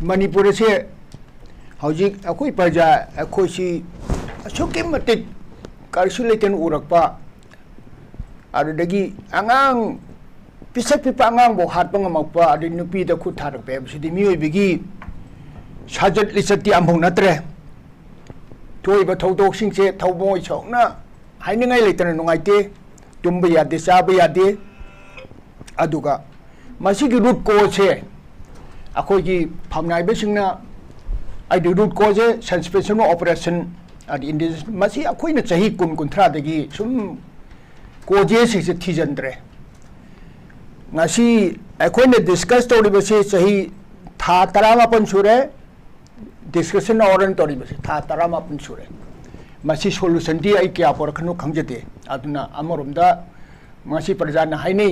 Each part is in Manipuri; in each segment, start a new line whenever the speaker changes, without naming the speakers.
manipur se hojik akoi parja akoi si asukim matik karsuleten urakpa adagi angang pisak pipa angang bo hat pangamakpa adi nupi da khut tharak pe sidi mioi bigi sajat lisati ambong natre toy ba thodok sing se thoboi chokna haingai leitana nungaite tumba yade saba yade aduga masigi root cause se akoi gi phamnai be singna ai the root cause suspension operation adi indis masi akoi na chahi kun kunthra dagi sum cause se thijandre ngasi akoi na discuss tori be se chahi tha taramapan sure discussion oran tori be se tha taramapan sure masi solution di ai kya por khanu khangjate aduna amoromda masi parjana haini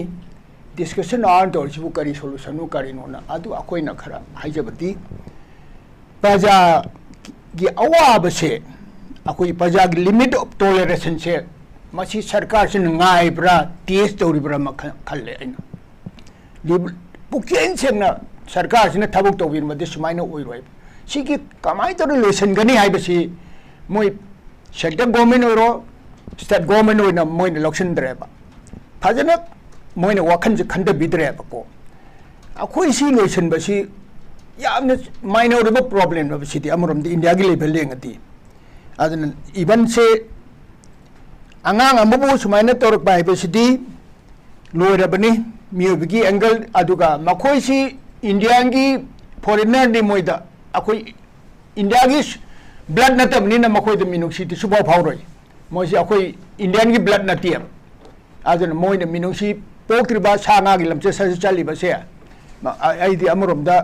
discussion on tori sibu kari solution nu kari no na adu akoi na khara haijabati paja gi awa base akoi paja gi limit of toleration se masi sarkar sin ngai bra test tori bra ma khalle aina pukien semna sarkar sin thabuk tobin ma de sumaina oiroi sigi kamai tor lesson gani hai basi moi central government oro state government oina moi election dreba fajana moi na wakhan je khanda bidre ba ko akoi si lesson basi yamna minor problem ba basi ti amorom di india gi level le ngati adana even se angang amabu sumaina tor ba basi di loirabani miobigi angle aduga makoi si india gi foreigner ni moida akoi india gi blood natam ni na makoi de minuk si ti suba phawroi moi si akoi indian gi blood natiam adana moi na minuk si pokriba sanga gi lamche sa chali ba se ai di amorom da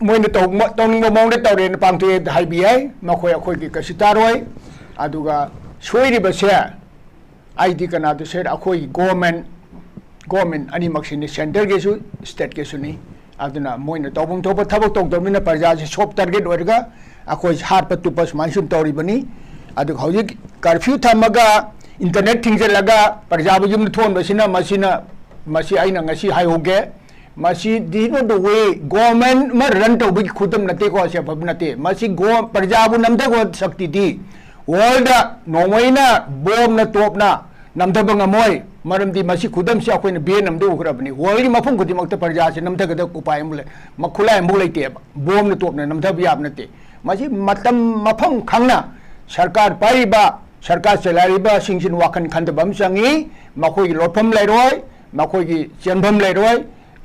moi na tong mong de tawre na pang te hai bi ai makoi akoi gi kasitaroi aduga soiri ba se ai di kana de ser akoi government ani maksini center ge su state ge su ni aduna moina tobung thoba thabak tok domina parja se shop target orga akoi har patu pas mansum tori bani adu hojik curfew thamaga internet thingje laga parja bu yum thon basina masi aina ngasi hai hoge masi dino the way government ma run to bi khudam nate ko se bab nate masi go parja bu namda go sakti di world nomoina bom na top na namda banga moi maram di masi khudam se akoina be namdu ugrabni world mafum khudi makta parja se namda ga upai mule makhulai mule te bom na top na namda biab nate masi matam mafam khangna sarkar paiba sarkar selariba singsin wakan khandabam sangi makoi lotpham lairoi makoi gi chenbam lairoi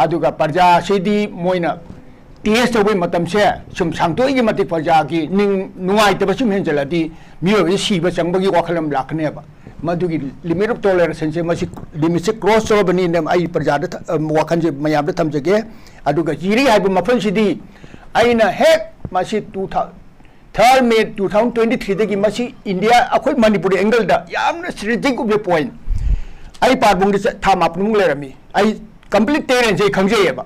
aduga parja sidi moina test obai matam se sum sangtoi gi matik parja gi ning nuai te basum henjaladi miyo si ba changbagi wakhalam lakne ba madugi limit of tolerance se masi limit se cross so bani nem ai parja da wakhan je mayam da thamjage aduga jiri hai bu mafan sidi aina hek masi 3rd May 2023 dagi masi India akoi manipuri angle da yamna strategic ube point ai parbung de thama pnung lerami ai complete terrain je khangje ba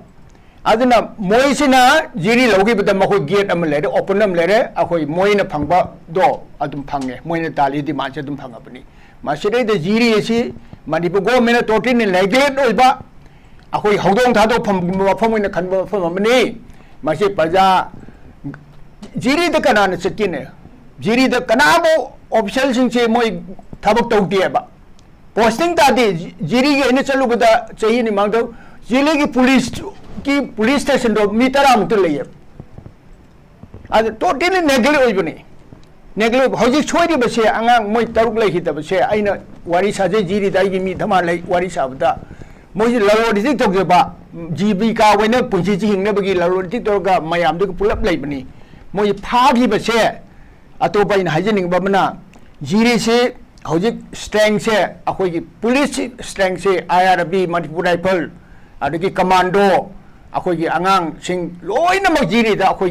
aduna moi sina jiri logi bada makoi gate am lere open am lere akoi moi na phangba do adum phange moi na tali di ma adum phanga bani masire de jiri esi manipur government totally ni regulate oiba akoi hodong thado pham na khanba pham amani masi parja jiri da kanana chekine jiri da kanabo official sing che moi thabak tawti ba posting ta de jiri ge ene chalu bada chahi ni mangdo jili ki police station do mitara amtu leye ad totally neglect oibani neglect hoji chori ba se angang moi taruk lai hita ba se aina wari saje jiri dai gi mi thama lai wari sabda moi lalo district tok ba gb ka wena punchi ji hingne bagi lalo district tok ga mayam du pulap lai bani moi phagi ba se atopa in hygienic ba mana jiri se hojik strength se akoi gi police strength se irb manipur rifle adagi commando akoi gi angang sing loina mak jiri da akoi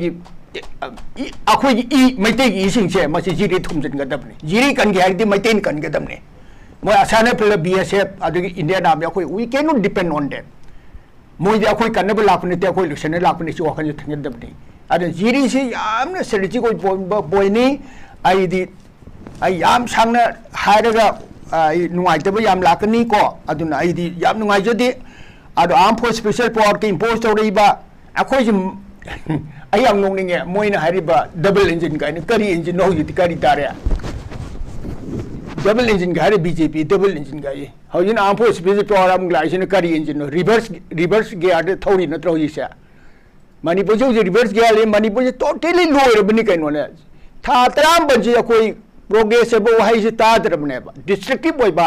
gi i maite gi sing se ma se jiri thumjin ga dabni jiri kan gi agdi maite kan ga dabni moi asana pla bsf adagi india na me akoi we cannot depend on them moi di akoi kan ba lapne te akoi lusene lapne si wakhan thang dabni ada jiri se yamna strategy ko boy ni ai yam sangna hairaga ai nuai te ba yam lakani ko aduna ai di yam nuai jodi ꯑꯗꯣ ꯑꯥꯔꯝ ꯐꯣꯔꯁ ꯁ꯭ꯄꯦꯁꯤꯌꯦꯜ ꯄꯥꯋꯔꯒꯤ ꯏꯝꯄꯣꯖ ꯇꯧꯔꯛꯏꯕ ꯑꯩꯈꯣꯏꯁꯤ ꯑꯩ ꯌꯥꯝ ꯅꯣꯛꯅꯤꯡꯉꯦ ꯃꯣꯏꯅ ꯍꯥꯏꯔꯤꯕ ꯗꯕꯜ ꯏꯟꯖꯤꯟ ꯀꯥꯏꯅ ꯀꯔꯤ ꯏꯟꯖꯤꯟꯅꯣ ꯍꯧꯖꯤꯛꯇꯤ ꯀꯔꯤ ꯇꯥꯔꯦ डबल इंजिन का है बीजेपी डबल इंजिन का ये हौजिन आर्म फोर्स स्पेशल पावर हम लाइसन करी इंजिन रिवर्स गियर थोड़ी नत्र होइसे मणिपुर से रिवर्स गियर ले मणिपुर से टोटली लोइरबनी कइनोने था तराम बजे कोई प्रोग्रेसिव हाई से तादरबने डिस्ट्रक्टिव ओइबा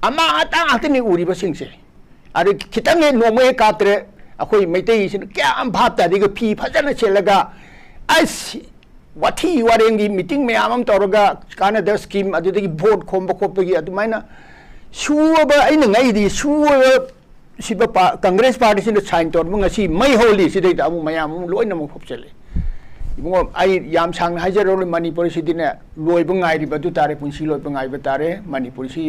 अमा आता आतनी उरिबा सिंगसे अरे खितंग नोमे कात्रे अखोई मैतई सिन क्या भाबता दिग फी फजन छेलगा अस वाथी वारेंगी मीटिंग में आमम तौरगा कानादा स्कीम अदुदगी बोर्ड खोंबा खोपगी अदुमाइना सुबा अइन ngai सुबा सिबा कांग्रेस पार्टी सिन साइन तौर ngasi mai holi sidai da amu mayam loina mu phopchele ibungo ai yam sang haijaro manipur sidine loiba ngai ri badu tare punsi loiba ngai ba tare manipur si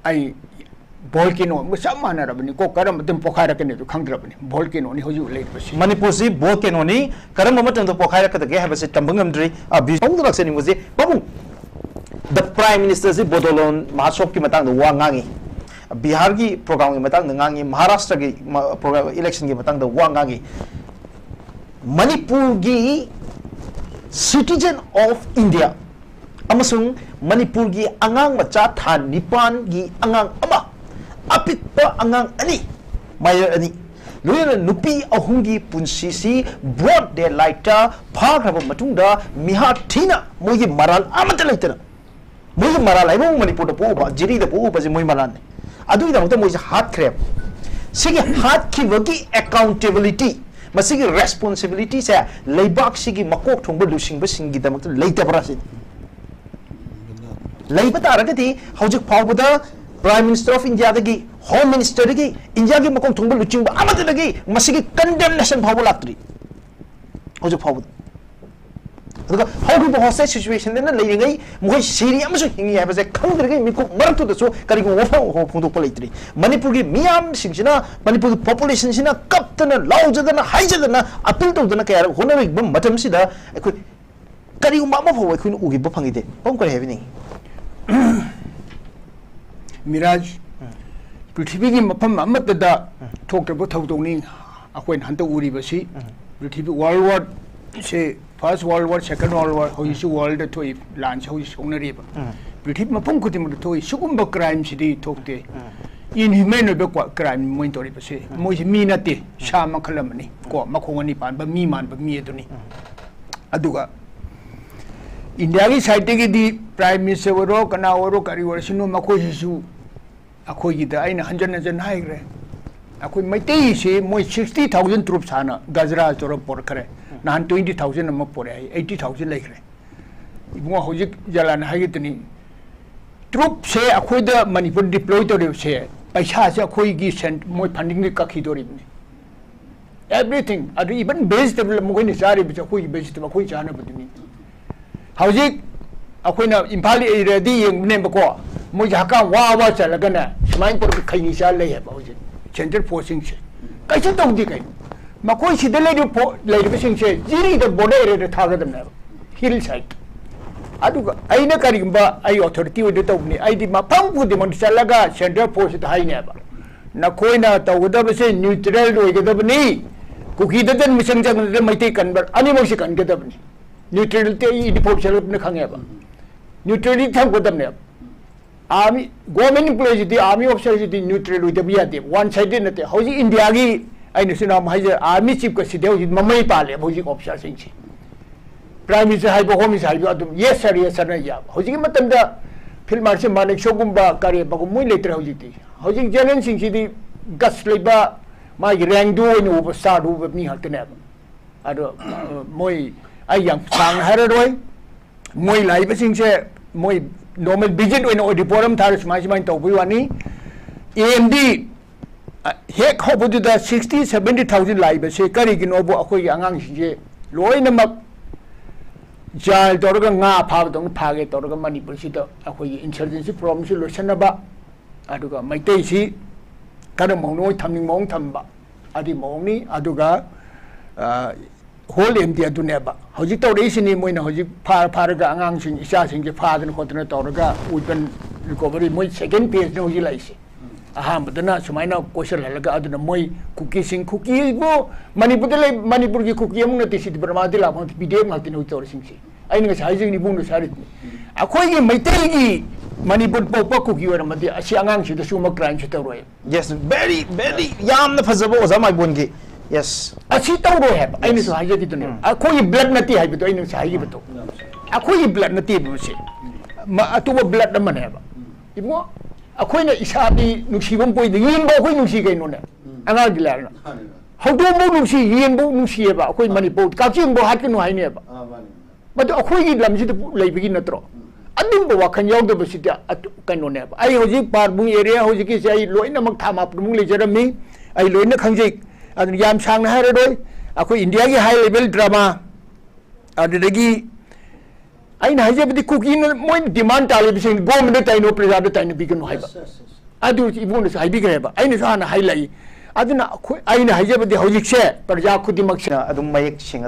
ai volcano mo samana rabani ko karam tum pokhara kene to khangdrabani volcano ni hoju late basi
manipur si volcano ni karam matam to pokhara ka ge habase tambangam dri abi hongdrak se ni muzi babu the prime minister si bodolon mahasop ki matang wa ngangi bihar ki program ki matang ngangi maharashtra ki program election ki matang wa ngangi manipur gi citizen of india amasung manipur gi angang macha than nipan gi angang ama apitpa angang ani mayor ani loyana nupi ahungi punsisi broad daylight ta phagraba matungda miha thina mogi maral amata laitana mogi maral aibo manipur da po ba jiri da po ba je moi maral ne adu da mo je hat crab sigi hat ki wagi accountability masigi responsibility sa leibak sigi makok thongba lusingba singi da mak leitabra si leiba taragati hojik phawbada Prime Minister of India dagi Home Minister dagi India ki makong thongba luchingba amata dagi masigi condemnation phawba laktri hojik phawbada aduga hawgi bo hostage situation na leiringai moi siri amasu hingi ha base khangdrgai miku maraktu da so kari go ho phongdo palaitri manipur gi miam singsina manipur gi population sina kaptana laujadana haijadana appeal tawdana kaya honari bam matam sida ekoi kari go mama phaw ekoi ugi bo phangide pom kare hevi ni
मिराज पृथ्वी की मफम अमतदा थोक्तबो थौदौनी अखोइन हंत उरिबसी पृथ्वी वर्ल्ड वार से first world war second world war होइसु वर्ल्ड थोइ लांच होइ सोनरिबा पृथ्वी मफम खुदिम थोइ सुगुम्ब क्राइम सिदि थोक्ते इनह्यूमन ओइबा क्राइम मोइन तोरिबसे मोइसे मी नते सा मखलमनी को मखोंगनी पानबा मी मानबा मी अदुनी अदुगा इंडिया की साइड की प्राइम मिनिस्टर ओरो कना ओरो करी ओरसिनो मखोइसु अखोई दा आइन हंजन हंजन हाइग्रे अखोई मैतई से मोइ 60,000 ट्रूप्स हाना गजरा चोरो पोर करे नान 20,000 अम पोरे 80,000 लेख्रे इबुंगा होजिक जलान हागितनी ट्रूप से अखोई दा मणिपुर डिप्लॉय तोरे से पैसा से अखोई की सेंट मोइ फंडिंग नि कखी दोरिबनी एवरीथिंग अदु इवन वेजिटेबल मोइ नि सारी बिच अखोई वेजिटेबल अखोई चाना बदनी हौजिक अखोइना इम्फाल एरियादी येंगनेबको मोइ हका वा चलगना सुमाइन पर खैनी चा ले है हौजिक सेंट्रल फोर्सिंग से कैसे तौदी कै मकोई सिद लेरिबो सिंग से जिरी द बॉर्डर एरिया थागदमने हिल साइड अदुगा आइना करिगुंबा आई अथॉरिटी ओदे तौनी आइदि मफम गुदि मन चलगा सेंट्रल फोर्स द हाइनेबा नकोइना तौगदबसे न्यूट्रल ओइगदबनी कुकीदन मिसन जंगद मैते कन्वर अनिमोसे कनगदबनी न्यूट्रलिटी इडिपोप्शन ने खंगेबा न्यूट्रलिटी थंगदमने आर्मी गवर्नमेंट एम्प्लॉयज दी आर्मी ऑफिसर दी न्यूट्रल उइदबि यादे वन साइडेड नते हौजी इंडिया की आइनो सिना माइजे आर्मी चीफ का सिदे हौजी ममई पाले हौजी ऑफिसर सिंग छि प्राइम मिनिस्टर हाइबो होम मिनिस्टर हाइबो अदुम यस सर ना या हौजी की मतमदा फिल्म मार्से मानिक शोगुम्बा कार्य बगु मुइ लेत्र हौजी दी हौजी जनरल सिंग छि दी गस लेबा माइ रैंक दो इन ओवर स्टार ओवर मी हतने अदो मोइ आई yang sang haroi moi lai ba sing se moi normal visit oin auditorium thar smai tawbi wani AMD hek hobudu da 60-70,000 lai ba se kari gi no bo akoi angang je loina mak jal torga nga pha dong phage torga manipur si da akoi insurgency problem si lochana ba aduga maitai si kada monoi thamning mong thamba adi mongni aduga whole India duneba hojik tawreisini moina hojik pharaga angang sing isa sing je phadana khotna tawraga uipan recovery moi second phase no hojik laisi ꯑꯍꯥꯟꯕꯗꯅ ꯁꯨꯃꯥꯏꯅ ꯀꯣꯏꯁꯜꯍꯜꯂꯒ ꯑꯗꯨꯅ ꯃꯣꯏ ꯀꯨꯀꯤꯁꯤꯡ ꯀꯨꯀꯤꯕꯨ ꯃꯅꯤꯄꯨꯔꯗ ꯂꯩ ꯃꯅꯤꯄꯨꯔꯒꯤ ꯀꯨꯀꯤ ꯑꯃꯨꯛ ꯅꯠꯇꯦ ꯁꯤꯗꯤ ꯕꯔꯃꯥꯗꯤ ꯂꯥꯛꯄ ꯄꯤꯗꯦꯞ ꯉꯥꯛꯇꯅꯤ ꯍꯧꯖꯤꯛ ꯇꯧꯔꯤꯁꯤꯡꯁꯤ ꯑꯩꯅ ꯉꯁꯥꯏ ꯍꯥꯏꯖꯒꯅꯤ ꯏꯕꯨꯡꯗ ꯁꯥꯔꯤꯗꯨꯅꯤ ꯑꯩꯈꯣꯏꯒꯤ ꯃꯩꯇꯩꯒꯤ ꯃꯅꯤꯄꯨꯔ ꯄꯣꯛꯄ ꯀꯨꯀꯤ ꯑꯣꯏꯔꯝꯃꯗꯤ ꯑꯁꯤ ꯑꯉꯥꯡꯁꯤꯗ ꯁꯨꯝꯕ ꯀ꯭ꯔꯥꯏꯝꯁꯤ ꯇꯧꯔꯣꯏ
Yes, very yamna fazaba oza maibongi. Yes.
ꯑꯁꯤ ꯇꯧꯔꯣꯏ ꯍꯥꯏꯕ ꯑꯩꯅꯁꯨ ꯍꯥꯏꯖꯈꯤꯗꯨꯅꯦ ꯑꯩꯈꯣꯏꯒꯤ ꯕ꯭ꯂꯗ ꯅꯠꯇꯦ ꯍꯥꯏꯕꯗꯣ ꯑꯩꯅ ꯉꯁꯥꯏ ꯍꯥꯏꯈꯤꯕꯗꯣ ꯑꯩꯈꯣꯏꯒꯤ ꯕ꯭ꯂꯗ ꯅꯠꯇꯦ ꯃꯁꯤ ꯑꯇꯣꯞꯄ ꯕ꯭ꯂꯗ ꯑꯃꯅꯦ ꯍꯥꯏꯕ ꯏꯕꯨꯡꯉꯣ ꯑꯩꯈꯣꯏꯅ ꯏꯁꯥꯗꯤ ꯅꯨꯡꯁꯤꯕ ꯄꯣꯏꯗ ꯌꯦꯟꯕ ꯑꯩꯈꯣꯏ ꯅꯨꯡꯁꯤ ꯀꯩꯅꯣꯅꯦ ꯑꯉꯥꯡꯒꯤ ꯂꯥꯏꯔꯅ ꯍꯧꯗꯣꯡꯕꯨ ꯅꯨꯡꯁꯤ ꯌꯦꯟꯕꯨ ꯅꯨꯡꯁꯤꯌꯦꯕ ꯑꯩꯈꯣꯏ ꯃꯅꯤꯄꯨꯔ ꯀꯛꯆꯤꯡꯕꯨ ꯍꯥꯠꯀꯅꯨ ꯍꯥꯏꯅꯦꯕ ꯃꯗꯨ ꯑꯩꯈꯣꯏꯒꯤ ꯂꯝꯁꯤꯗ ꯂꯩꯕꯒꯤ ꯅꯠꯇ꯭ꯔꯣ ꯑꯗꯨꯝꯕ ꯋꯥꯈꯜ ꯌꯥꯎꯗꯕꯁꯤꯗꯤ ꯀꯩꯅꯣꯅꯦꯕ ꯑꯩ ꯍꯧꯖꯤꯛ ꯄꯥꯔꯕꯨꯡ ꯑꯦꯔꯤꯌꯥ ꯍꯧꯖꯤꯛꯀꯤꯁꯦ ꯑꯩ ꯂꯣꯏꯅꯃꯛ ꯊꯥ ꯃꯥꯄꯟꯃꯨꯛ ꯂꯩꯖꯔꯝꯃꯤ ꯑꯩ ꯂꯣꯏꯅ ꯈꯪꯖꯩ ꯑꯗꯨꯅ ꯌꯥꯝ ꯁꯥꯡꯅ ꯍꯥꯏꯔꯔꯣꯏ ꯑꯩꯈꯣꯏ ꯏꯟꯗꯤꯌꯥꯒꯤ ꯍꯥꯏ ꯂꯦꯚꯦꯜ ꯗ꯭ꯔꯃꯥ ꯑꯗꯨꯗꯒꯤ ꯑꯩꯅ ꯍꯥꯏꯖꯕꯗꯤ ꯀꯨꯀꯤꯅ ꯃꯣꯏꯅ ꯗꯤꯃꯥꯟ ꯇꯥꯜꯂꯤꯕꯁꯤꯡ ꯒꯣꯔꯃꯦꯟꯗ ꯇꯥꯏꯅꯣ ꯄ꯭ꯔꯖꯥꯗ ꯇꯥꯏꯅꯕꯤꯒꯅꯨ ꯍꯥꯏꯕ ꯑꯗꯨ ꯏꯕꯨꯡꯅꯁꯨ ꯍꯥꯏꯕꯤꯈ꯭ꯔꯦꯕ ꯑꯩꯅꯁꯨ ꯍꯥꯟꯅ ꯍꯥꯏꯂꯛꯏ ꯑꯗꯨꯅ ꯑꯩꯅ ꯍꯥꯏꯖꯕꯗꯤ ꯍꯧꯖꯤꯛꯁꯦ ꯄ꯭ꯔꯖꯥ ꯈꯨꯗꯤꯡꯃꯛꯁꯦ
ꯑꯗꯨꯝ ꯃꯌꯦꯛ ꯁꯦꯡꯅ